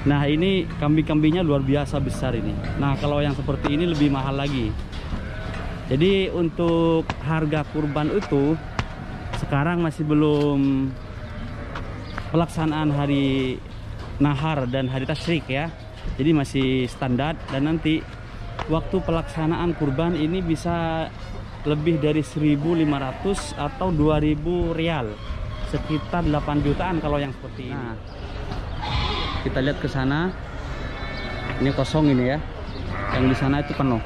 Nah, ini kambing-kambingnya luar biasa besar ini. Nah, kalau yang seperti ini lebih mahal lagi. Jadi untuk harga kurban itu sekarang masih belum pelaksanaan hari nahar dan hari tasyrik ya. Jadi masih standar, dan nanti waktu pelaksanaan kurban ini bisa lebih dari 1.500 atau 2.000 rial, sekitar 8 jutaan kalau yang seperti ini. Nah, kita lihat ke sana, ini kosong ini ya, yang di sana itu penuh,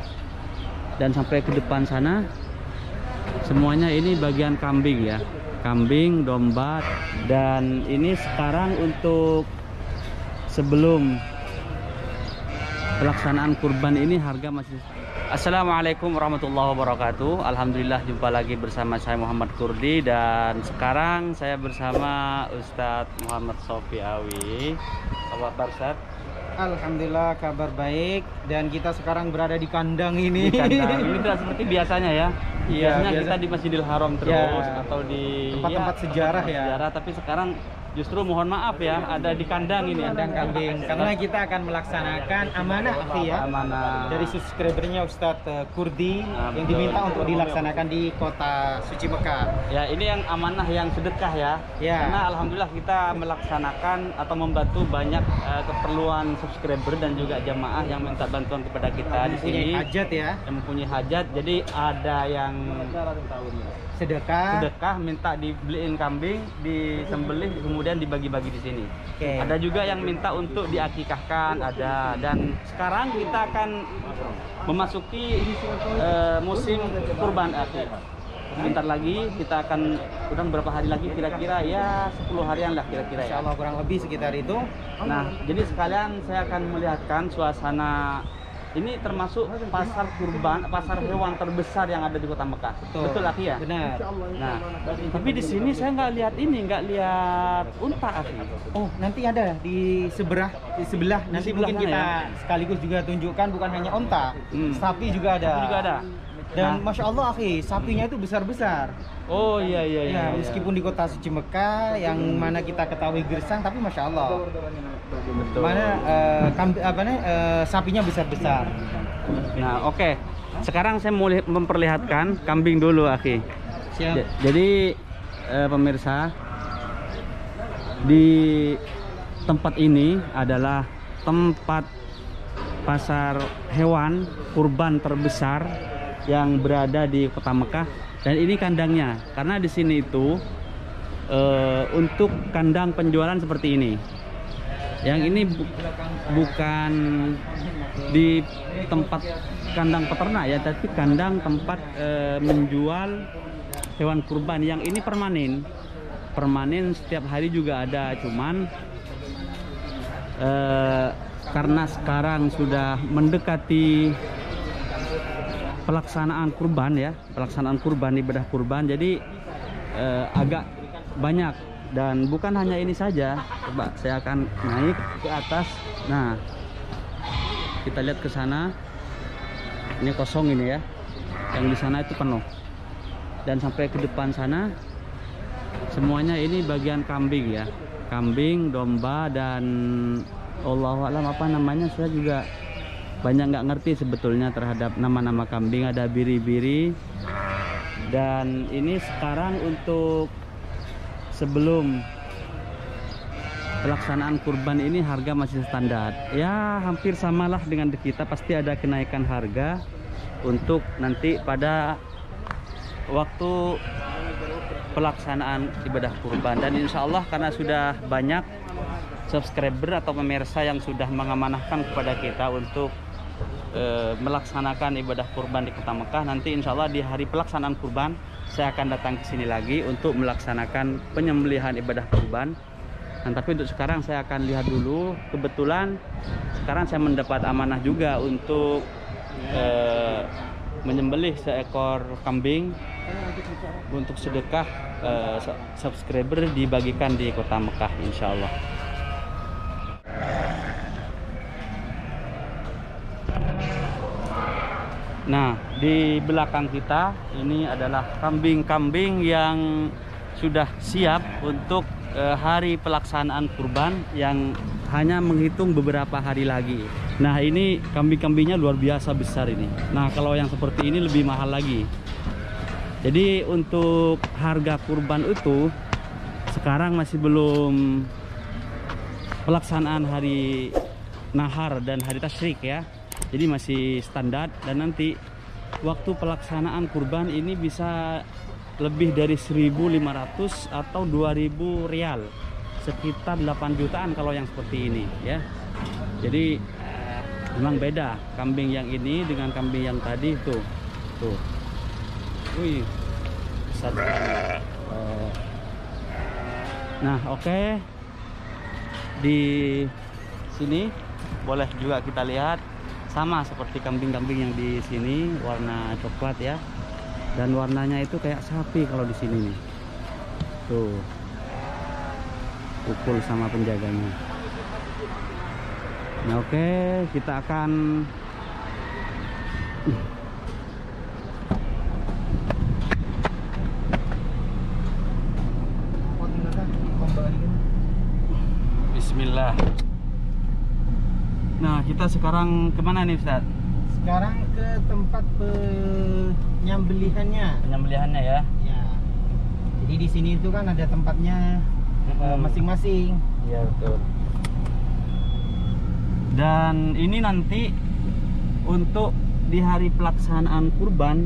dan sampai ke depan sana semuanya ini bagian kambing ya, kambing, domba. Dan ini sekarang untuk sebelum pelaksanaan kurban ini harga masih. Assalamualaikum warahmatullahi wabarakatuh. Alhamdulillah, jumpa lagi bersama saya Muhammad Kurdi, dan sekarang saya bersama Ustadz Muhammad Sofiawi. Apa kabar, Ustadz? Alhamdulillah, kabar baik. Dan kita sekarang berada di kandang ini. Di kandang. Ini tidak seperti biasanya ya. Iya, Biasanya kita di Masjidil Haram terus Ya, atau di tempat-tempat sejarah ya. sejarah, tapi sekarang justru mohon maaf ya, ada di kandang ini, Kandang kambing. Karena kita akan melaksanakan amanah akhi ya. Amanah. Dari subscribernya Ustadz Kurdi Nah, yang betul. diminta untuk dilaksanakan di kota suci Mekah. Ya, ini yang amanah yang sedekah ya. Ya. Karena alhamdulillah kita melaksanakan atau membantu banyak keperluan subscriber dan juga jamaah yang minta bantuan kepada kita di sini. Mempunyai hajat ya. Yang mempunyai hajat. Jadi ada yang Sedekah. minta dibeliin kambing, disembelih, kemudian dibagi-bagi di sini. Oke. Ada juga yang minta untuk diakikahkan, ada. Dan sekarang kita akan memasuki musim kurban akhir. Sebentar lagi kita akan, udah berapa hari lagi kira-kira ya 10 harian lah kira-kira ya. Insya Allah kurang lebih sekitar itu. Nah, jadi sekalian saya akan melihatkan suasana. Ini termasuk pasar kurban, pasar hewan terbesar yang ada di Kota Mekah. Betul Akhi ya? Benar. Nah, tapi di sini saya nggak lihat ini, nggak lihat unta Akhi. Oh, nanti ada di sebelah. Nanti sebelah mungkin sana kita ya? sekaligus juga tunjukkan bukan hanya onta, sapi juga ada. Tapi juga ada. Dan Nah. Masya Allah akhi, sapinya itu besar-besar. Oh iya. Ya, meskipun di kota suci Mekah yang mana kita ketahui gersang, tapi Masya Allah. Betul. Mana sapinya besar-besar. Nah, oke. Sekarang saya mau memperlihatkan kambing dulu Akhi. Siap. Jadi pemirsa, di tempat ini adalah tempat pasar hewan kurban terbesar yang berada di Kota Mekah, dan ini kandangnya. Karena di sini itu untuk kandang penjualan seperti ini. Yang ini bukan di tempat kandang peternak ya, tapi kandang tempat menjual hewan kurban. Yang ini permanen setiap hari juga ada. Cuman karena sekarang sudah mendekati pelaksanaan kurban ya, pelaksanaan kurban, ibadah kurban, jadi agak banyak. Dan bukan hanya ini saja. Coba saya akan naik ke atas. Nah, kita lihat ke sana, ini kosong ini ya, yang di sana itu penuh, dan sampai ke depan sana semuanya ini bagian kambing ya, kambing, domba, dan Allahu a'lam apa namanya, saya juga banyak nggak ngerti sebetulnya terhadap nama-nama kambing. Ada biri-biri. Dan ini sekarang untuk sebelum pelaksanaan kurban ini harga masih standar ya, hampir samalah dengan di kita. Pasti ada kenaikan harga untuk nanti pada waktu pelaksanaan ibadah kurban. Dan insya Allah karena sudah banyak subscriber atau pemirsa yang sudah mengamanahkan kepada kita untuk melaksanakan ibadah kurban di Kota Mekah, nanti insya Allah di hari pelaksanaan kurban saya akan datang ke sini lagi untuk melaksanakan penyembelihan ibadah kurban. Nah, tapi untuk sekarang saya akan lihat dulu. Kebetulan sekarang saya mendapat amanah juga untuk menyembelih seekor kambing untuk sedekah subscriber, dibagikan di Kota Mekah insya Allah. Nah, di belakang kita ini adalah kambing-kambing yang sudah siap untuk hari pelaksanaan kurban yang hanya menghitung beberapa hari lagi. Nah, ini kambing-kambingnya luar biasa besar ini. Nah, kalau yang seperti ini lebih mahal lagi. Jadi untuk harga kurban itu sekarang masih belum pelaksanaan hari nahar dan hari tasyrik ya. Jadi masih standar, dan nanti waktu pelaksanaan kurban ini bisa lebih dari 1.500 atau 2.000 rial, sekitar 8 jutaan kalau yang seperti ini ya. Jadi memang beda kambing yang ini dengan kambing yang tadi tuh. Wih, besar sekali. Nah, oke. Di sini boleh juga kita lihat sama seperti kambing-kambing yang di sini, warna coklat ya. Dan warnanya itu kayak sapi kalau di sini nih. Tuh. Pukul sama penjaganya. Nah, oke, kita akan Bismillah. Nah, kita sekarang kemana nih, Ustaz? Sekarang ke tempat penyembelihannya. Penyembelihannya ya. Ya. Jadi di sini itu kan ada tempatnya masing-masing. Iya, betul. Dan ini nanti untuk di hari pelaksanaan kurban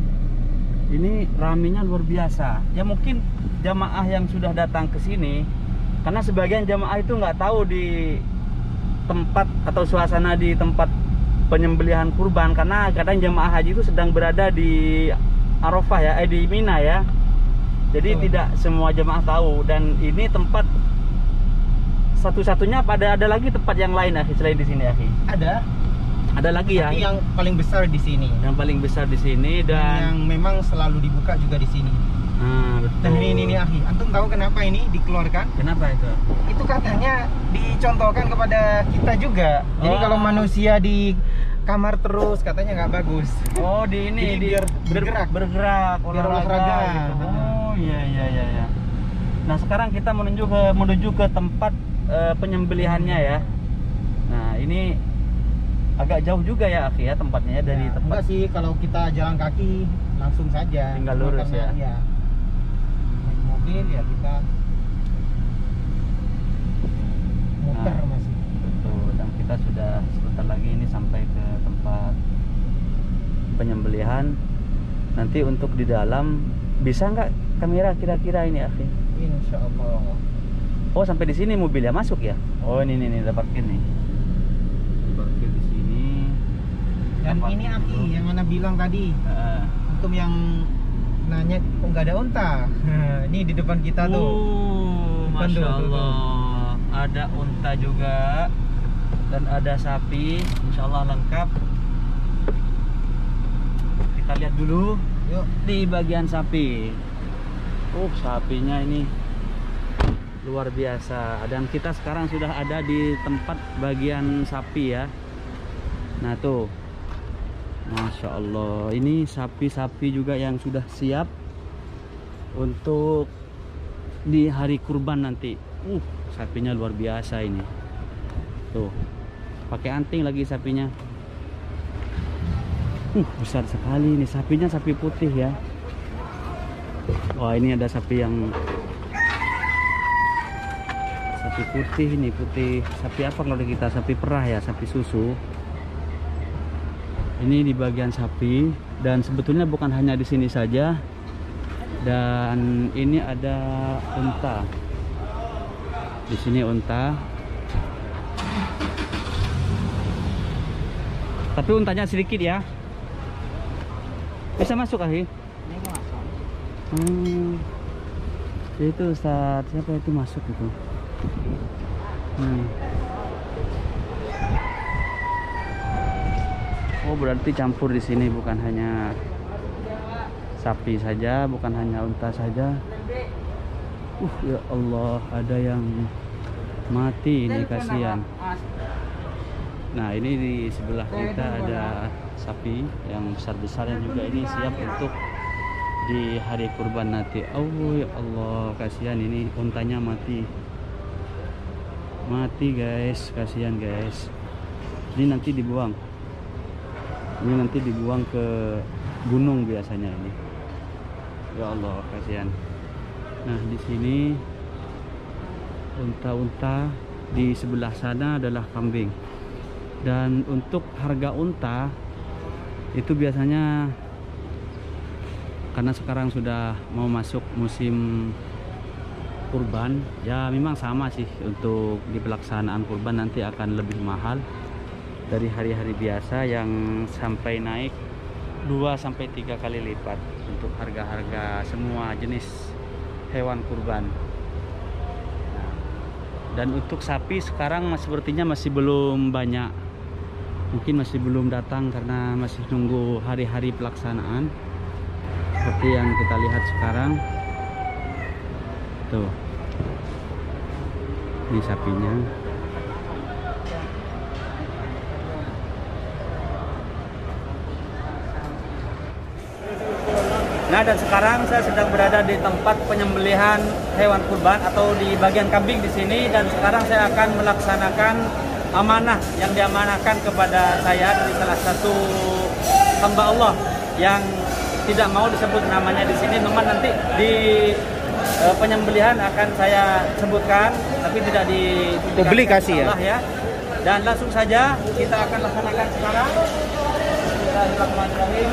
ini ramenya luar biasa. Ya mungkin jamaah yang sudah datang ke sini, karena sebagian jamaah itu nggak tahu di tempat atau suasana di tempat penyembelihan kurban, karena kadang jamaah haji itu sedang berada di Arafah ya, di Mina ya. Jadi tidak semua jamaah tahu, dan ini tempat satu-satunya. Ada lagi tempat yang lain akhi selain di sini akhi? Ada lagi ya. Tapi yang paling besar di sini. Yang paling besar di sini, dan yang memang selalu dibuka juga di sini. Betul. Dan ini akhi, antum tahu kenapa ini dikeluarkan? Kenapa itu? Itu katanya dicontohkan kepada kita juga. Jadi kalau manusia di kamar terus katanya nggak bagus. Oh, di ini biar bergerak, biar olahraga gitu. Oh, iya. Nah, sekarang kita menuju ke tempat penyembelihannya ya. Nah, ini agak jauh juga ya akhi ya tempatnya ya, dari tempat. Enggak sih, kalau kita jalan kaki langsung saja. Tinggal lurus ya. Naik mobil ya kita muter masih. Betul, dan kita sudah sebentar lagi ini sampai ke tempat penyembelihan. Nanti untuk di dalam bisa nggak kamera kira-kira ini akhi? Insya Allah. Oh, sampai di sini mobilnya masuk ya? Oh, ini ada parkir nih. Parkir di sini. Dan ini akhi yang mana bilang tadi, untuk yang nanya kok nggak ada unta. Ini di depan kita tuh. Masya Allah. Ada unta juga, dan ada sapi. Insya Allah lengkap. Kita lihat dulu. Yuk. Di bagian sapi. Sapinya ini luar biasa. Dan kita sekarang sudah ada di tempat bagian sapi ya. Nah tuh, Masya Allah, ini sapi-sapi juga yang sudah siap untuk di hari kurban nanti. Sapinya luar biasa ini. Tuh, pakai anting lagi sapinya. Besar sekali ini sapinya, sapi putih ya. Wah, ini ada sapi yang sapi putih ini, putih. Sapi apa kalau kita? Sapi perah ya, sapi susu. Ini di bagian sapi, dan sebetulnya bukan hanya di sini saja. Dan ini ada unta. Di sini unta. Tapi untanya sedikit ya. Bisa masuk akhi? Itu Ustaz, siapa itu masuk itu? Oh, berarti campur di sini, bukan hanya sapi saja, bukan hanya unta saja. Ya Allah, ada yang mati ini, kasihan. Nah, ini di sebelah kita ada sapi yang besar-besar yang juga ini siap untuk di hari kurban nanti. Oh ya Allah, kasihan ini untanya mati. Mati guys, kasihan guys. Ini nanti dibuang. Ini nanti dibuang ke gunung biasanya ini. Ya Allah, kasihan. Nah, di sini unta-unta, di sebelah sana adalah kambing. Dan untuk harga unta itu biasanya, karena sekarang sudah mau masuk musim kurban, ya memang sama sih, untuk di pelaksanaan kurban nanti akan lebih mahal dari hari-hari biasa yang sampai naik 2-3 kali lipat untuk harga-harga semua jenis hewan kurban. Nah, dan untuk sapi sekarang sepertinya masih belum banyak, mungkin masih belum datang karena masih nunggu hari-hari pelaksanaan seperti yang kita lihat sekarang. Tuh, ini sapinya. Nah, dan sekarang saya sedang berada di tempat penyembelihan hewan kurban atau di bagian kambing di sini, dan sekarang saya akan melaksanakan amanah yang diamanahkan kepada saya dari salah satu hamba Allah yang tidak mau disebut namanya di sini. Memang nanti di penyembelihan akan saya sebutkan, tapi tidak di publikasi ya. Dan langsung saja kita akan laksanakan sekarang. Bismillahirrahmanirrahim.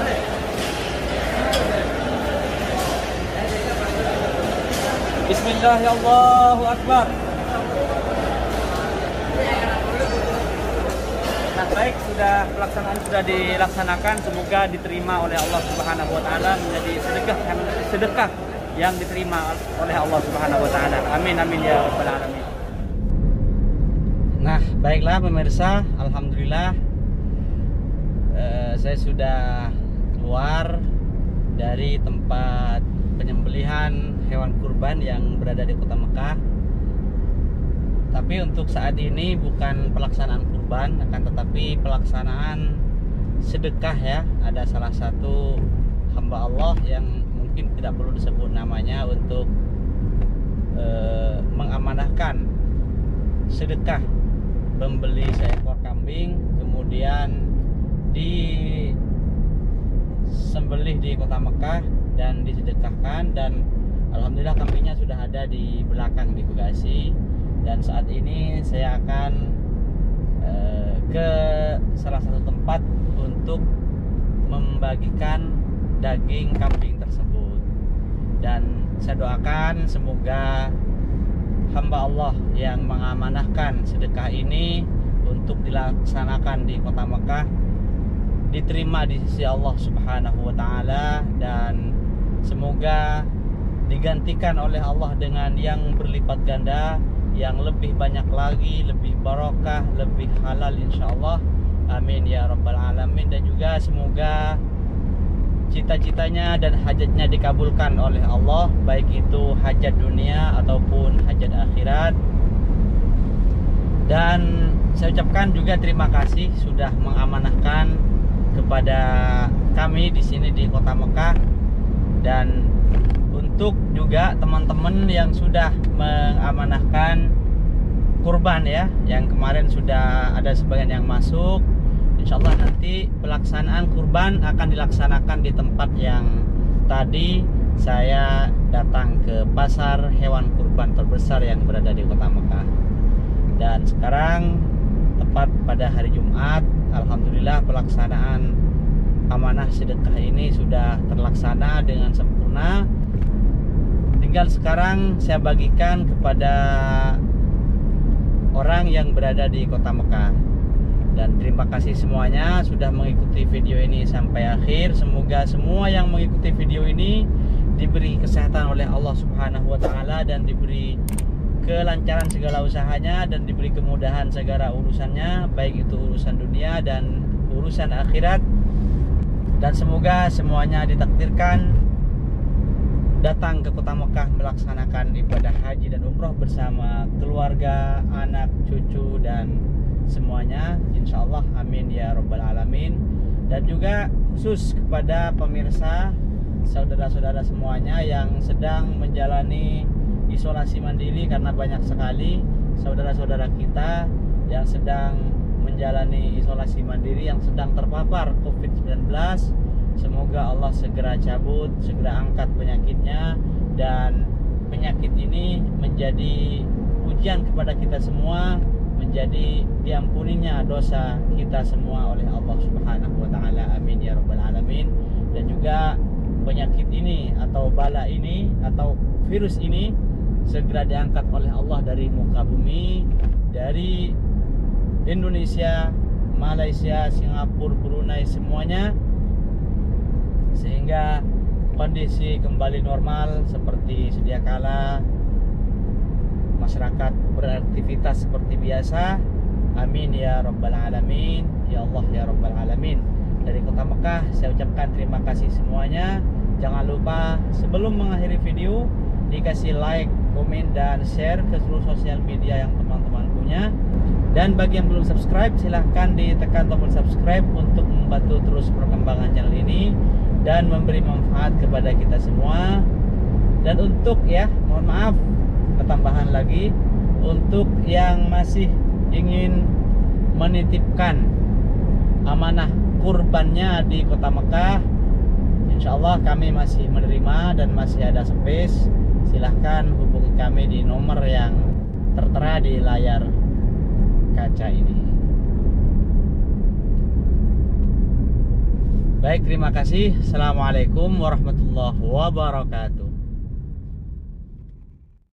Bismillahirrahmanirrahim. Nah, baik, pelaksanaan sudah dilaksanakan, semoga diterima oleh Allah Subhanahu wa taala menjadi sedekah yang diterima oleh Allah Subhanahu wa taala. Amin amin ya rabbal alamin. Nah, baiklah pemirsa, alhamdulillah saya sudah keluar dari tempat penyembelihan hewan kurban yang berada di Kota Mekah. Tapi untuk saat ini bukan pelaksanaan kurban, akan tetapi pelaksanaan sedekah ya. Ada salah satu hamba Allah yang mungkin tidak perlu disebut namanya untuk mengamanahkan sedekah membeli seekor kambing, kemudian disembelih di Kota Mekah dan disedekahkan. Dan alhamdulillah kambingnya sudah ada di belakang di bagasi. Dan saat ini saya akan ke salah satu tempat untuk membagikan daging kambing tersebut. Dan saya doakan semoga hamba Allah yang mengamanahkan sedekah ini untuk dilaksanakan di Kota Mekah diterima di sisi Allah Subhanahu wa taala, dan semoga digantikan oleh Allah dengan yang berlipat ganda, yang lebih banyak lagi, lebih barokah, lebih halal insyaallah. Amin ya rabbal alamin. Dan juga semoga cita-citanya dan hajatnya dikabulkan oleh Allah, baik itu hajat dunia ataupun hajat akhirat. Dan saya ucapkan juga terima kasih sudah mengamanahkan kepada kami di sini di Kota Mekah, dan untuk juga teman-teman yang sudah mengamanahkan kurban ya, yang kemarin sudah ada sebagian yang masuk. Insyaallah nanti pelaksanaan kurban akan dilaksanakan di tempat yang tadi saya datang, ke pasar hewan kurban terbesar yang berada di Kota Mekah. Dan sekarang tepat pada hari Jumat, alhamdulillah pelaksanaan amanah sedekah ini sudah terlaksana dengan sempurna. Tinggal sekarang saya bagikan kepada orang yang berada di Kota Mekah. Dan terima kasih semuanya sudah mengikuti video ini sampai akhir. Semoga semua yang mengikuti video ini diberi kesehatan oleh Allah Subhanahu wa taala, dan diberi kelancaran segala usahanya, dan diberi kemudahan segala urusannya, baik itu urusan dunia dan urusan akhirat. Dan semoga semuanya ditakdirkan datang ke Kota Mekah melaksanakan ibadah haji dan umroh bersama keluarga, anak, cucu, dan semuanya insyaallah. Amin ya rabbal alamin. Dan juga khusus kepada pemirsa, saudara-saudara semuanya yang sedang menjalani isolasi mandiri karena banyak sekali, saudara-saudara kita yang sedang menjalani isolasi mandiri, yang sedang terpapar COVID-19. Semoga Allah segera cabut, segera angkat penyakitnya, dan penyakit ini menjadi ujian kepada kita semua, menjadi diampuninya dosa kita semua oleh Allah Subhanahu wa taala. Amin ya rabbal alamin. Dan juga penyakit ini atau bala ini atau virus ini segera diangkat oleh Allah dari muka bumi, dari Indonesia, Malaysia, Singapura, Brunei, semuanya, sehingga kondisi kembali normal seperti sedia kala, masyarakat beraktivitas seperti biasa. Amin ya rabbal alamin, ya Allah ya rabbal alamin. Dari Kota Mekah saya ucapkan terima kasih semuanya. Jangan lupa sebelum mengakhiri video dikasih like, komen, dan share ke seluruh sosial media yang teman-teman punya. Dan bagi yang belum subscribe, silahkan ditekan tombol subscribe untuk membantu terus perkembangan channel ini dan memberi manfaat kepada kita semua. Dan untuk mohon maaf, ketambahan lagi, untuk yang masih ingin menitipkan amanah kurbannya di Kota Mekah, insya Allah kami masih menerima dan masih ada space. Silahkan hubungi kami di nomor yang tertera di layar kaca ini. Baik, terima kasih. Assalamualaikum warahmatullahi wabarakatuh.